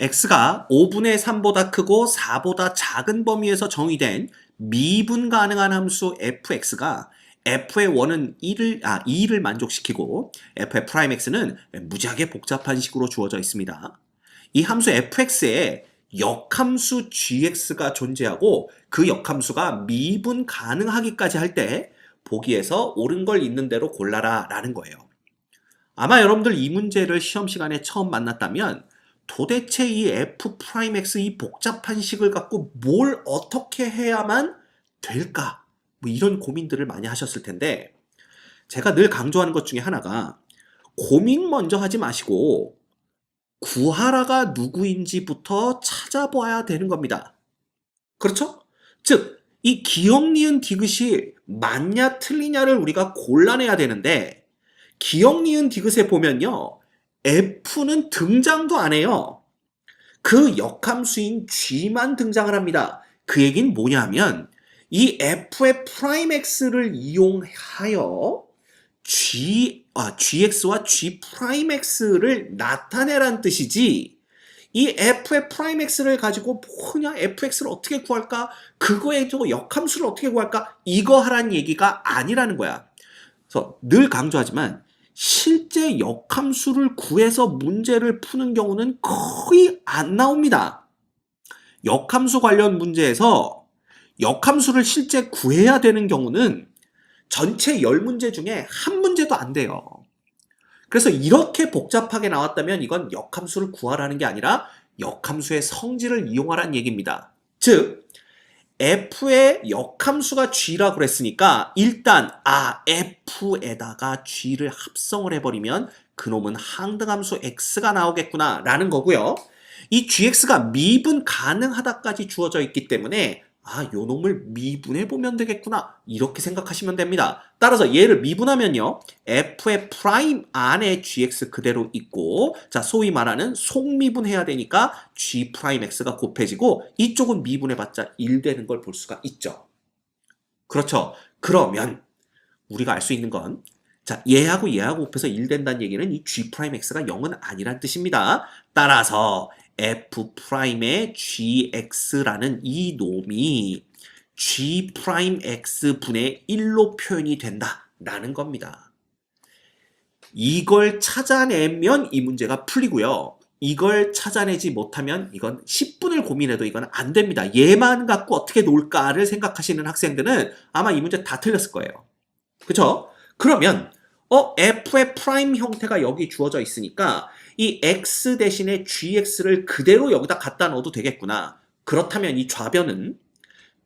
x가 5분의 3보다 크고 4보다 작은 범위에서 정의된 미분 가능한 함수 fx가 f의 원은 2를 만족시키고 f의 프라임 x는 무지하게 복잡한 식으로 주어져 있습니다. 이 함수 fx에 역함수 gx가 존재하고 그 역함수가 미분 가능하기까지 할 때 보기에서 옳은 걸 있는 대로 골라라 라는 거예요. 아마 여러분들 이 문제를 시험 시간에 처음 만났다면 도대체 이 f'x 이 복잡한 식을 갖고 뭘 어떻게 해야만 될까? 뭐 이런 고민들을 많이 하셨을 텐데 제가 늘 강조하는 것 중에 하나가 고민 먼저 하지 마시고 구하라가 누구인지부터 찾아봐야 되는 겁니다. 그렇죠? 즉, 이 기억, 니은, 디귿이 맞냐 틀리냐를 우리가 골라내야 되는데 기억, 니은, 디귿에 보면요. F는 등장도 안 해요. 그 역함수인 G만 등장을 합니다. 그 얘기는 뭐냐면 이 F의 프라임 X를 이용하여 GX와 G 프라임 X를 나타내란 뜻이지 이 f의 프라임 x를 가지고 그냥 fx를 어떻게 구할까? 그거에 저 역함수를 어떻게 구할까? 이거 하라는 얘기가 아니라는 거야. 그래서 늘 강조하지만 실제 역함수를 구해서 문제를 푸는 경우는 거의 안 나옵니다. 역함수 관련 문제에서 역함수를 실제 구해야 되는 경우는 전체 10문제 중에 한 문제도 안 돼요. 그래서 이렇게 복잡하게 나왔다면 이건 역함수를 구하라는 게 아니라 역함수의 성질을 이용하라는 얘기입니다. 즉, f의 역함수가 g라고 그랬으니까 일단 f에다가 g를 합성을 해버리면 그놈은 항등함수 x가 나오겠구나 라는 거고요. 이 gx가 미분 가능하다까지 주어져 있기 때문에 요 놈을 미분해보면 되겠구나 이렇게 생각하시면 됩니다. 따라서 얘를 미분하면요. f의 프라임 안에 gx 그대로 있고 자 소위 말하는 속미분해야 되니까 g 프라임 x가 곱해지고 이쪽은 미분해봤자 1 되는 걸 볼 수가 있죠. 그렇죠. 그러면 우리가 알 수 있는 건 자, 얘하고 곱해서 1 된다는 얘기는 이 g 프라임 x가 0은 아니란 뜻입니다. 따라서 f'의 gx라는 이 놈이 g'x 분의 1로 표현이 된다라는 겁니다. 이걸 찾아내면 이 문제가 풀리고요. 이걸 찾아내지 못하면 이건 10분을 고민해도 이건 안 됩니다. 얘만 갖고 어떻게 놀까를 생각하시는 학생들은 아마 이 문제 다 틀렸을 거예요. 그쵸? 그러면 f의 프라임 형태가 여기 주어져 있으니까 이 x 대신에 gx를 그대로 여기다 갖다 넣어도 되겠구나. 그렇다면 이 좌변은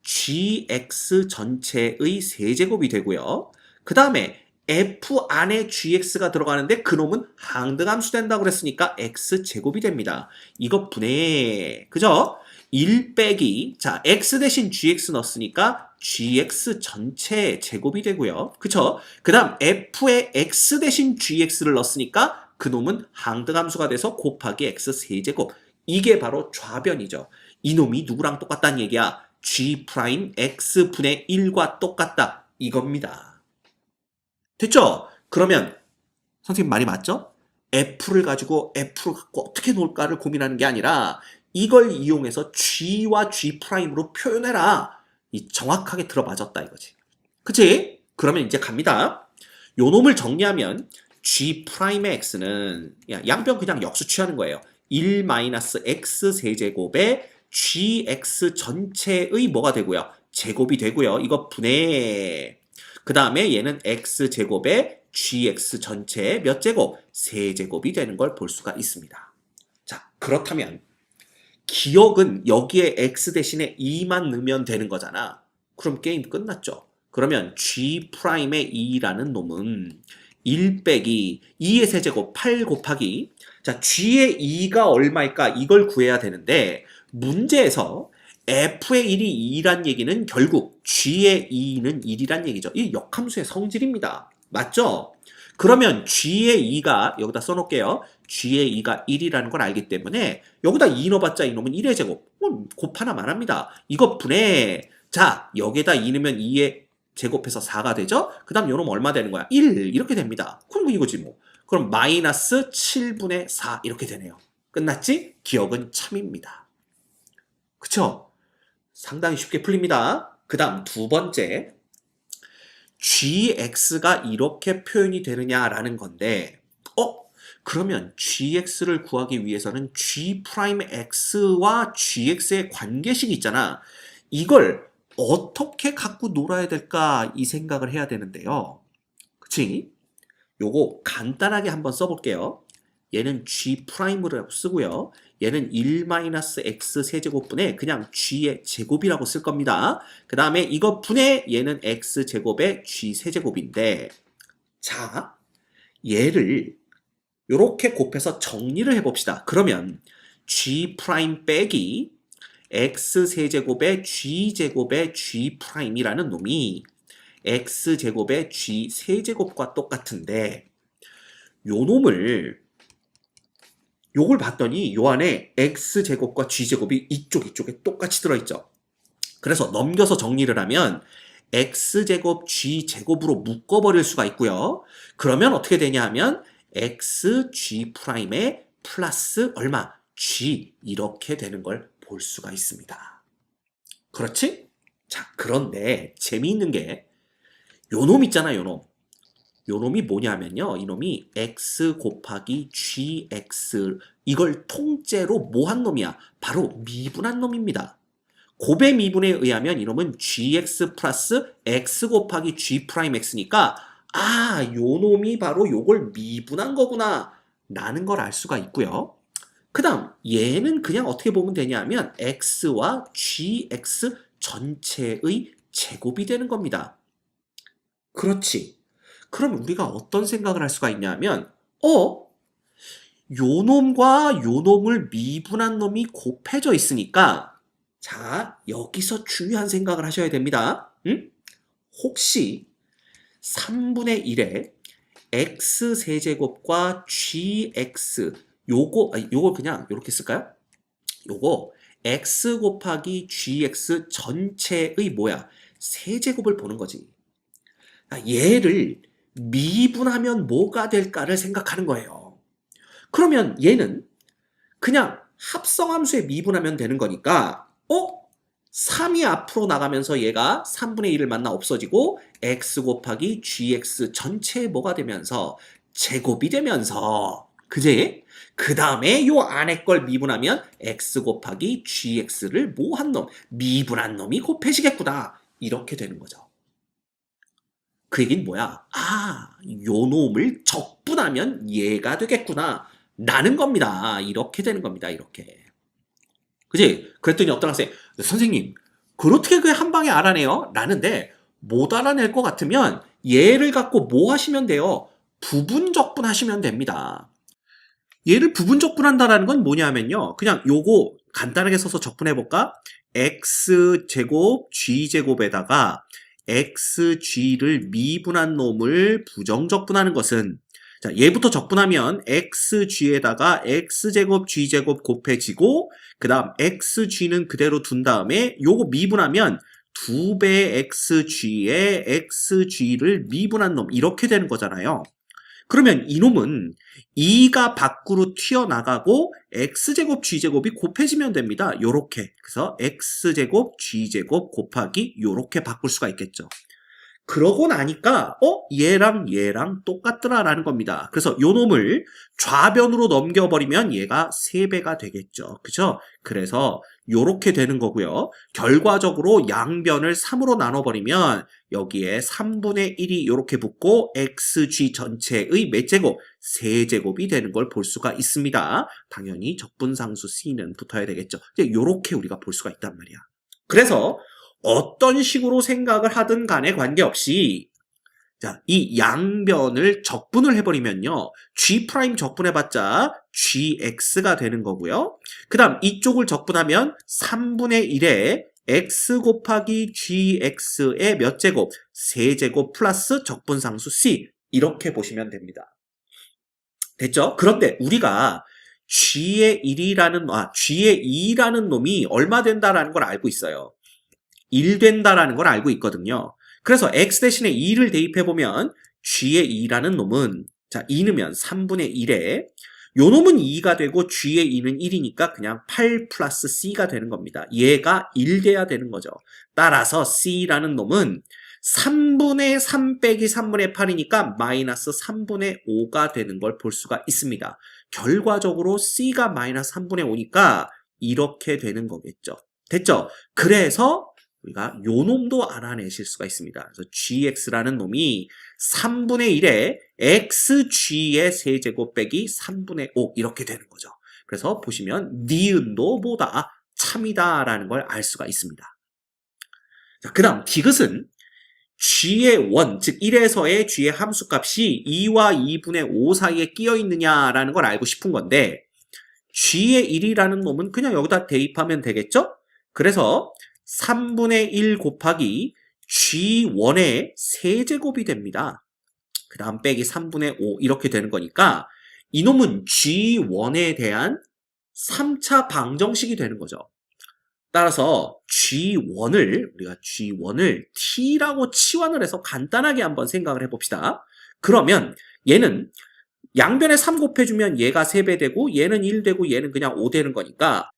gx 전체의 세제곱이 되고요. 그 다음에 f 안에 gx가 들어가는데 그놈은 항등함수 된다고 그랬으니까 x제곱이 됩니다. 이거 분해, 그죠? 1 빼기, 자, x 대신 gx 넣었으니까 gx 전체 제곱이 되고요. 그쵸? 그 다음 f에 x 대신 gx를 넣었으니까 그놈은 항등함수가 돼서 곱하기 x 세제곱. 이게 바로 좌변이죠. 이놈이 누구랑 똑같다는 얘기야? g 프라임 x 분의 1과 똑같다. 이겁니다. 됐죠? 그러면 선생님 말이 맞죠? f를 갖고 어떻게 놀까를 고민하는 게 아니라 이걸 이용해서 g와 g 프라임으로 표현해라. 이 정확하게 들어맞았다 이거지. 그치? 그러면 이제 갑니다. 요 놈을 정리하면 g 프라임의 x는 양변 그냥 역수 취하는 거예요. 1-x 세제곱에 gx 전체의 뭐가 되고요? 제곱이 되고요. 이거 분해. 그 다음에 얘는 x제곱에 gx 전체 몇 제곱? 세제곱이 되는 걸 볼 수가 있습니다. 자, 그렇다면 기억은 여기에 x 대신에 2만 넣으면 되는 거잖아. 그럼 게임 끝났죠. 그러면 g 프라임의 2라는 놈은 1 빼기 2의 세제곱 8 곱하기 자 g의 2가 얼마일까? 이걸 구해야 되는데 문제에서 f의 1이 2란 얘기는 결국 g의 2는 1이란 얘기죠. 이 역함수의 성질입니다. 맞죠? 그러면 g의 2가 여기다 써놓을게요. g의 2가 1이라는 걸 알기 때문에 여기다 2 넣어봤자 이놈은 1의 제곱. 곱하나 말합니다. 이거 분해. 자 여기에다 2 넣으면 2의 제곱해서 4가 되죠? 그 다음 요놈 얼마 되는 거야? 1 이렇게 됩니다. 그럼 이거지 뭐. 그럼 마이너스 7분의 4 이렇게 되네요. 끝났지? 기억은 참입니다. 그쵸? 상당히 쉽게 풀립니다. 그 다음 두 번째, gx가 이렇게 표현이 되느냐라는 건데, 그러면 gx를 구하기 위해서는 g'x와 gx의 관계식이 있잖아. 이걸 어떻게 갖고 놀아야 될까 이 생각을 해야 되는데요. 그치? 요거 간단하게 한번 써볼게요. 얘는 g'라고 쓰고요. 얘는 1-x 세제곱분의 그냥 g의 제곱이라고 쓸 겁니다. 그 다음에 이거 분의 얘는 x제곱의 g 세제곱인데, 자, 얘를 이렇게 곱해서 정리를 해봅시다. 그러면 g' 빼기 x세제곱의 g제곱의 g'이라는 놈이 x제곱의 g세제곱과 똑같은데, 요 놈을 요걸 봤더니 요 안에 x제곱과 g제곱이 이쪽에 똑같이 들어있죠. 그래서 넘겨서 정리를 하면 x제곱 g제곱으로 묶어버릴 수가 있고요. 그러면 어떻게 되냐 하면 xg'의 플러스 얼마? g 이렇게 되는 걸 볼 수가 있습니다. 그렇지? 자, 그런데 재미있는 게 요 놈 있잖아, 요 놈. 요 놈이 뭐냐면요. 이놈이 x 곱하기 gx 이걸 통째로 뭐 한 놈이야? 바로 미분한 놈입니다. 곱의 미분에 의하면 이놈은 gx 플러스 x 곱하기 g'x니까 요 놈이 바로 요걸 미분한 거구나 라는 걸 알 수가 있고요. 그 다음 얘는 그냥 어떻게 보면 되냐면 x와 gx 전체의 제곱이 되는 겁니다. 그렇지. 그럼 우리가 어떤 생각을 할 수가 있냐면 요 놈과 요 놈을 미분한 놈이 곱해져 있으니까 자, 여기서 중요한 생각을 하셔야 됩니다. 혹시 3분의 1에 x세제곱과 gx 요거 그냥 이렇게 쓸까요? 요거 x 곱하기 gx 전체의 뭐야? 세제곱을 보는 거지. 얘를 미분하면 뭐가 될까를 생각하는 거예요. 그러면 얘는 그냥 합성함수에 미분하면 되는 거니까 3이 앞으로 나가면서 얘가 3분의 1을 만나 없어지고 x 곱하기 gx 전체에 뭐가 되면서 제곱이 되면서 그지? 그 다음에 요 안에 걸 미분하면 x 곱하기 gx를 뭐 한 놈? 미분한 놈이 곱해지겠구나. 이렇게 되는 거죠. 그 얘기는 뭐야? 요 놈을 적분하면 얘가 되겠구나. 라는 겁니다. 이렇게 되는 겁니다. 이렇게. 그지? 그랬더니 어떤 학생, 선생님, 그렇게 그 한 방에 알아내요? 라는데, 못 알아낼 것 같으면 얘를 갖고 뭐 하시면 돼요? 부분적분 하시면 됩니다. 얘를 부분적분한다라는 건 뭐냐면요. 그냥 요거 간단하게 써서 적분해볼까? x제곱 g제곱에다가 xg를 미분한 놈을 부정적분하는 것은 자, 얘부터 적분하면 xg에다가 x제곱 g제곱 곱해지고 그 다음 xg는 그대로 둔 다음에 요거 미분하면 2배 xg에 xg를 미분한 놈 이렇게 되는 거잖아요. 그러면 이놈은 2가 밖으로 튀어나가고 x제곱 g제곱이 곱해지면 됩니다. 요렇게. 그래서 x제곱 g제곱 곱하기 요렇게 바꿀 수가 있겠죠. 그러고 나니까 얘랑 똑같더라라는 겁니다. 그래서 요 놈을 좌변으로 넘겨버리면 얘가 3배가 되겠죠. 그죠? 그래서 요렇게 되는 거고요. 결과적으로 양변을 3으로 나눠버리면 여기에 3분의 1이 요렇게 붙고 xg 전체의 몇 제곱? 세제곱이 되는 걸 볼 수가 있습니다. 당연히 적분상수 c는 붙어야 되겠죠. 이제 요렇게 우리가 볼 수가 있단 말이야. 그래서 어떤 식으로 생각을 하든 간에 관계없이 자, 이 양변을 적분을 해버리면요. g' 적분해봤자 gx가 되는 거고요. 그 다음 이쪽을 적분하면 3분의 1에 x 곱하기 gx의 몇 제곱? 세제곱 플러스 적분상수 c 이렇게 보시면 됩니다. 됐죠? 그런데 우리가 g의 2라는 놈이 얼마 된다라는 걸 알고 있어요. 1 된다라는 걸 알고 있거든요. 그래서 x 대신에 2를 대입해보면 g의 2라는 놈은 자 2넣으면 3분의 1에 요 놈은 2가 되고 G의 2는 1이니까 그냥 8 플러스 C가 되는 겁니다. 얘가 1 돼야 되는 거죠. 따라서 C라는 놈은 3분의 3 빼기 3분의 8이니까 마이너스 3분의 5가 되는 걸 볼 수가 있습니다. 결과적으로 C가 마이너스 3분의 5니까 이렇게 되는 거겠죠. 됐죠? 그래서 우리가 요 놈도 알아내실 수가 있습니다. 그래서 gx라는 놈이 3분의 1에 xg의 세제곱 빼기 3분의 5 이렇게 되는 거죠. 그래서 보시면 니은도 뭐다? 참이다라는 걸 알 수가 있습니다. 자, 그 다음 디귿은 g의 원, 즉 1에서의 g의 함수값이 2와 2분의 5 사이에 끼어 있느냐라는 걸 알고 싶은 건데 g의 1이라는 놈은 그냥 여기다 대입하면 되겠죠? 그래서 3분의 1 곱하기 g1의 세제곱이 됩니다. 그 다음 빼기 3분의 5 이렇게 되는 거니까 이놈은 g1에 대한 3차 방정식이 되는 거죠. 따라서 우리가 G1을 T라고 치환을 해서 간단하게 한번 생각을 해봅시다. 그러면 얘는 양변에 3 곱해주면 얘가 3배 되고 얘는 1 되고 얘는 그냥 5 되는 거니까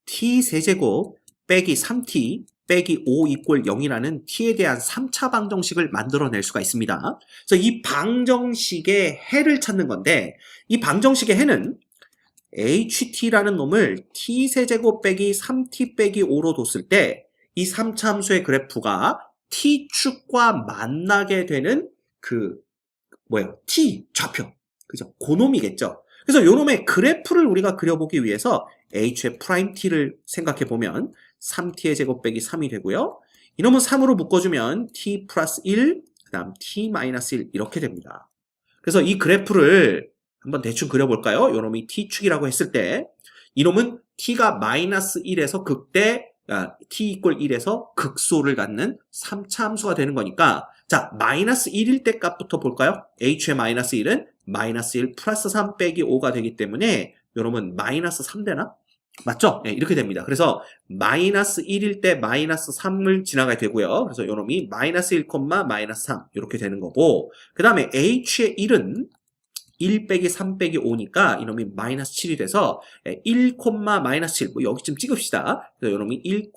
T 세제곱 빼기 3T 빼기 5 이꼴 0이라는 T에 대한 3차 방정식을 만들어낼 수가 있습니다. 그래서 이 방정식의 해를 찾는 건데 이 방정식의 해는 HT라는 놈을 T세제곱 빼기 3T 빼기 5로 뒀을 때 이 3차 함수의 그래프가 T축과 만나게 되는 T 좌표. 그죠? 그 놈이겠죠. 그래서 요 놈의 그래프를 우리가 그려보기 위해서 H의 프라임 T를 생각해보면 3T의 제곱 빼기 3이 되고요. 이놈은 3으로 묶어주면 T 플러스 1, 그 다음 T 마이너스 1 이렇게 됩니다. 그래서 이 그래프를 한번 대충 그려볼까요? 요놈이 T축이라고 했을 때 이놈은 T가 마이너스 1에서 T 이꼴 1에서 극소를 갖는 3차 함수가 되는 거니까 자, 마이너스 1일 때 값부터 볼까요? H의 마이너스 1은 마이너스 1 플러스 3 빼기 5가 되기 때문에 요놈은 마이너스 3 되나? 맞죠? 네, 이렇게 됩니다. 그래서 마이너스 1일 때 마이너스 3을 지나가게 되고요. 그래서 요놈이 마이너스 1, 마이너스 3 이렇게 되는 거고 그 다음에 H의 1은 1 빼기 3 빼기 5니까 이놈이 마이너스 7이 돼서 1, 마이너스 7 뭐 여기쯤 찍읍시다. 그래서 이놈이 1,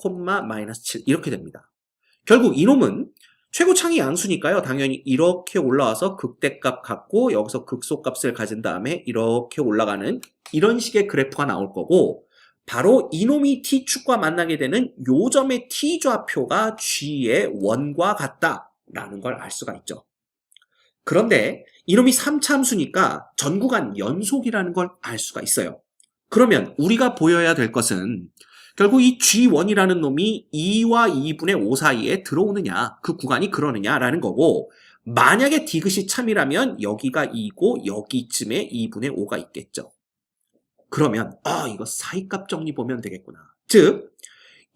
마이너스 7 이렇게 됩니다. 결국 이놈은 최고창이 양수니까요. 당연히 이렇게 올라와서 극대값 갖고 여기서 극소값을 가진 다음에 이렇게 올라가는 이런 식의 그래프가 나올 거고 바로 이놈이 T축과 만나게 되는 요 점의 T좌표가 G의 원과 같다라는 걸 알 수가 있죠. 그런데 이놈이 3차 함수니까 전구간 연속이라는 걸 알 수가 있어요. 그러면 우리가 보여야 될 것은 결국 이 G1이라는 놈이 2와 2분의 5 사이에 들어오느냐, 그 구간이 그러느냐라는 거고 만약에 디귿이 참이라면 여기가 2고 여기쯤에 2분의 5가 있겠죠. 그러면 이거 사이값 정리 보면 되겠구나. 즉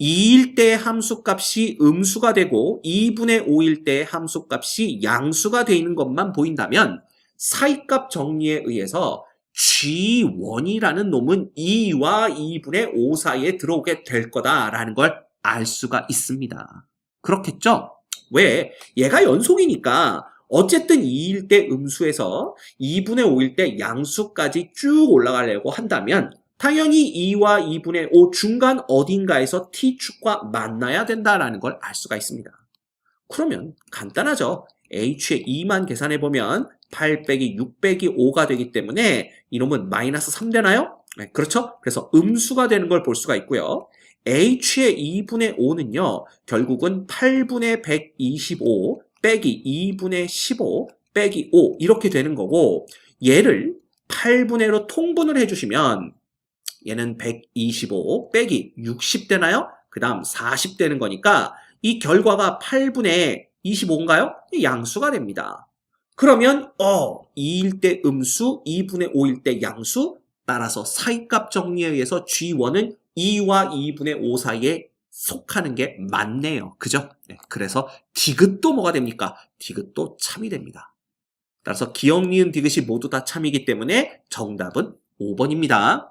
2일 때 함수값이 음수가 되고 2분의 5일 때 함수값이 양수가 되는 것만 보인다면 사이값 정리에 의해서 G1이라는 놈은 2와 2분의 5 사이에 들어오게 될 거다라는 걸 알 수가 있습니다. 그렇겠죠? 왜? 얘가 연속이니까 어쨌든 2일 때 음수에서 2분의 5일 때 양수까지 쭉 올라가려고 한다면 당연히 2와 2분의 5 중간 어딘가에서 T축과 만나야 된다라는 걸 알 수가 있습니다. 그러면 간단하죠. H의 2만 계산해보면 8 빼기 6 빼기 5가 되기 때문에 이놈은 마이너스 3 되나요? 네, 그렇죠? 그래서 음수가 되는 걸 볼 수가 있고요. H의 2분의 5는요. 결국은 8분의 125 빼기 2분의 15 빼기 5 이렇게 되는 거고 얘를 8분의로 통분을 해주시면 얘는 125 빼기 60 되나요? 그 다음 40 되는 거니까 이 결과가 8분의 25인가요? 양수가 됩니다. 그러면 2일 때 음수, 2분의 5일 때 양수, 따라서 사이값 정리에 의해서 G1은 2와 2분의 5 사이에 속하는 게 맞네요. 그죠? 네, 그래서 디귿도 뭐가 됩니까? 디귿도 참이 됩니다. 따라서 기역, 니은, 디귿이 모두 다 참이기 때문에 정답은 5번입니다.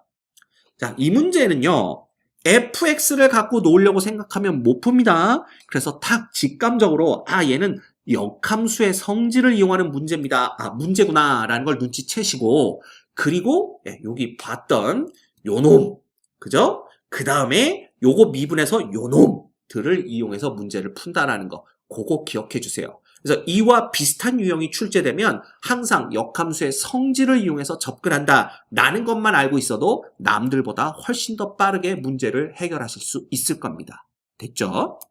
자, 이 문제는요. fx를 갖고 놓으려고 생각하면 못 풉니다. 그래서 딱 직감적으로 얘는 역함수의 성질을 이용하는 문제입니다. 문제구나 라는 걸 눈치채시고 그리고 여기 봤던 요놈, 그죠? 그 다음에 요거 미분해서 요놈들을 이용해서 문제를 푼다라는 거, 그거 기억해 주세요. 그래서 이와 비슷한 유형이 출제되면 항상 역함수의 성질을 이용해서 접근한다라는 것만 알고 있어도 남들보다 훨씬 더 빠르게 문제를 해결하실 수 있을 겁니다. 됐죠?